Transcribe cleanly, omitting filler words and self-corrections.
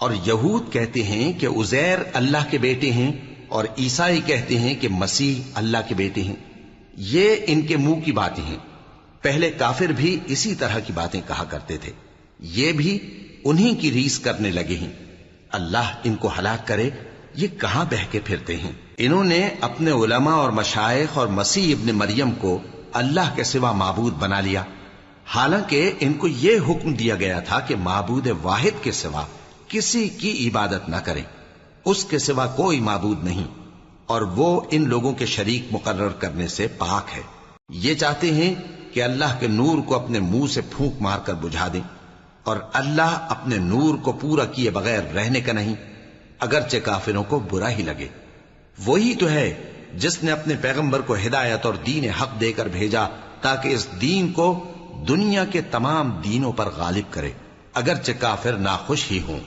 और यहूद कहते हैं कि उजैर अल्लाह के बेटे हैं और ईसाई कहते हैं कि मसीह अल्लाह के बेटे हैं। ये इनके मुंह की बातें हैं। पहले काफिर भी इसी तरह की बातें कहा करते थे। ये भी उन्हीं की रीस करने लगे हैं। अल्लाह इनको हलाक करे, ये कहां बहके फिरते हैं। इन्होंने अपने उलमा और मशाइख और मसीह इब्न मरियम को अल्लाह के सिवा माबूद बना लिया, हालांकि इनको यह हुक्म दिया गया था कि माबूद वाहिद के सिवा किसी की इबादत न करें। उसके सिवा कोई माबूद नहीं और वो इन लोगों के शरीक मुकर्रर करने से पाक है। ये चाहते हैं कि अल्लाह के नूर को अपने मुंह से फूंक मारकर बुझा दें, और अल्लाह अपने नूर को पूरा किए बगैर रहने का नहीं, अगरचे काफिरों को बुरा ही लगे। वही तो है जिसने अपने पैगंबर को हिदायत और दीन हक देकर भेजा ताकि इस दीन को दुनिया के तमाम दीनों पर गालिब करे, अगरचे काफिर नाखुश ही हों।